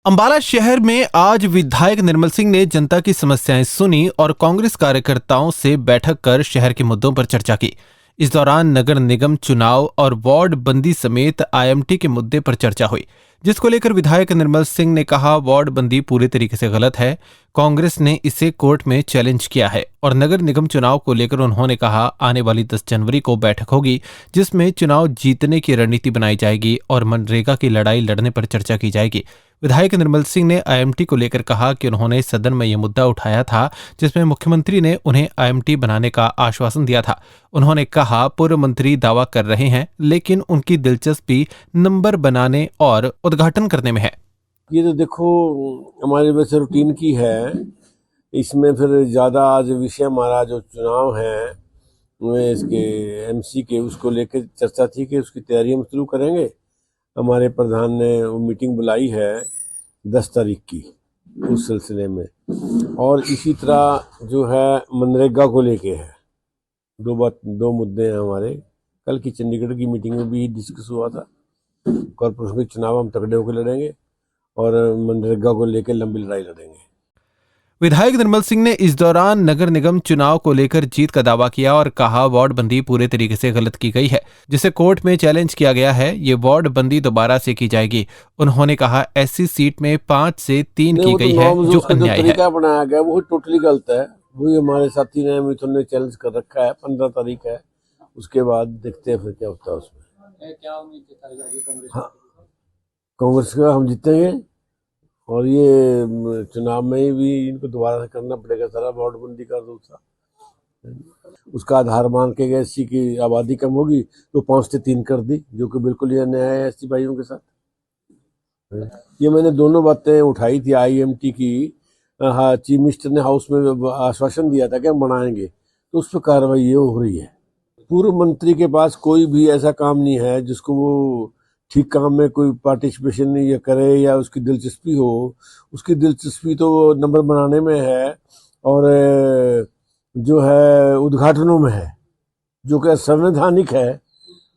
अंबाला शहर में आज विधायक निर्मल सिंह ने जनता की समस्याएं सुनी और कांग्रेस कार्यकर्ताओं से बैठक कर शहर के मुद्दों पर चर्चा की। इस दौरान नगर निगम चुनाव और वार्ड बंदी समेत आईएमटी के मुद्दे पर चर्चा हुई, जिसको लेकर विधायक निर्मल सिंह ने कहा वार्ड बंदी पूरी तरीके से गलत है। कांग्रेस ने इसे कोर्ट में चैलेंज किया है और नगर निगम चुनाव को लेकर उन्होंने कहा आने वाली 10 जनवरी को बैठक होगी, जिसमें चुनाव जीतने की रणनीति बनाई जाएगी और मनरेगा की लड़ाई लड़ने पर चर्चा की जाएगी। विधायक निर्मल सिंह ने आईएमटी को लेकर कहा कि उन्होंने सदन में यह मुद्दा उठाया था, जिसमें मुख्यमंत्री ने उन्हें आईएमटी बनाने का आश्वासन दिया था। उन्होंने कहा पूर्व मंत्री दावा कर रहे हैं, लेकिन उनकी दिलचस्पी नंबर बनाने और उद्घाटन करने में है। ये तो देखो हमारे वैसे रूटीन की है, इसमें फिर ज़्यादा आज विषय हमारा जो चुनाव है इसके एमसी के उसको लेकर चर्चा थी कि उसकी तैयारी हम शुरू करेंगे। हमारे प्रधान ने वो मीटिंग बुलाई है 10 तारीख की उस सिलसिले में, और इसी तरह जो है मनरेगा को लेके है। दो मुद्दे हैं हमारे। कल की चंडीगढ़ की मीटिंग में भी डिस्कस हुआ था। कॉर्पोरेशन के चुनाव हम तगड़े होकर लड़ेंगे और मनरेगा को लेकर लंबी लड़ाई लड़ेंगे। विधायक निर्मल सिंह ने इस दौरान नगर निगम चुनाव को लेकर जीत का दावा किया और कहा वार्ड बंदी पूरे तरीके से गलत की गई है, जिसे कोर्ट में चैलेंज किया गया है। ये वार्ड बंदी दोबारा से की जाएगी। उन्होंने कहा एससी सीट में 5 से 3 की गई है, जो अन्याय है। तरीका बनाया गया वो टोटली गलत है। वही हमारे साथी ने मिथुन ने चैलेंज कर रखा है। 15 तारीख है, उसके बाद देखते हैं फिर क्या होता है उसमें। क्या उम्मीद है कांग्रेस का हम जीतेंगे और ये चुनाव में भी इनको दोबारा से करना पड़ेगा सारा वार्ड बंदी का दूसरा। उसका आधार मान के एससी की आबादी कम होगी तो 5 से 3 कर दी, जो कि बिल्कुल ये अन्याय है एससी भाइयों के साथ। ये मैंने दोनों बातें उठाई थी आईएमटी की। हाँ, चीफ मिनिस्टर ने हाउस में आश्वासन दिया था कि हम बनाएंगे, तो उस पर कार्रवाई ये हो रही है। पूर्व मंत्री के पास कोई भी ऐसा काम नहीं है जिसको वो ठीक काम में कोई पार्टिसिपेशन नहीं ये करे या उसकी दिलचस्पी हो। उसकी दिलचस्पी तो नंबर बनाने में है और जो है उद्घाटनों में है, जो कि संवैधानिक है।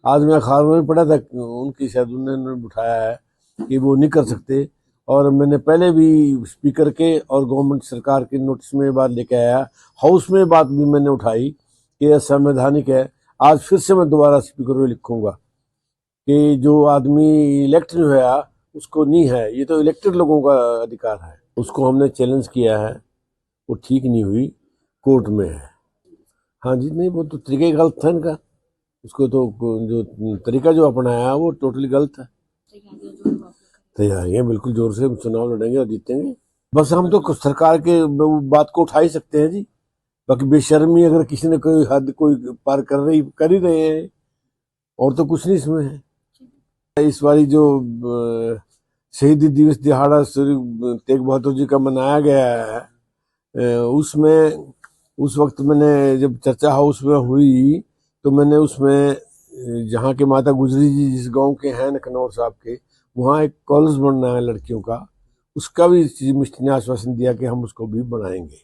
आज मैं अखबारों में पढ़ा था उनकी शायद उन्होंने उठाया है कि वो नहीं कर सकते, और मैंने पहले भी स्पीकर के और गवर्नमेंट सरकार के नोटिस में बात लेके आया। हाउस में बात भी मैंने उठाई कि यह संवैधानिक है। आज फिर से मैं दोबारा स्पीकर में लिखूंगा कि जो आदमी इलेक्ट जो है उसको नहीं है, ये तो इलेक्टेड लोगों का अधिकार है। उसको हमने चैलेंज किया है, वो ठीक नहीं हुई, कोर्ट में है। हाँ जी, नहीं वो तो तरीका गलत था इनका। उसको तो जो तरीका जो अपनाया वो टोटली गलत है। तैयारियाँ बिल्कुल जोर से चुनाव लड़ेंगे और जीतेंगे। बस हम तो सरकार के बात को उठा ही सकते हैं जी। बाकी बेशर्मी अगर किसी ने कोई हद कोई पार कर ही रहे हैं, और तो कुछ नहीं इसमें है। इस बारी जो शहीदी दिवस दिहाड़ा श्री तेग बहादुर जी का मनाया गया है, उसमें उस वक्त मैंने जब चर्चा हाउस में हुई तो मैंने उसमें जहाँ के माता गुजरी जी जिस गांव के हैं नकनौर साहब के, वहाँ एक कॉलेज बनना है लड़कियों का, उसका भी चीफ मिनिस्टर ने आश्वासन दिया कि हम उसको भी बनाएंगे।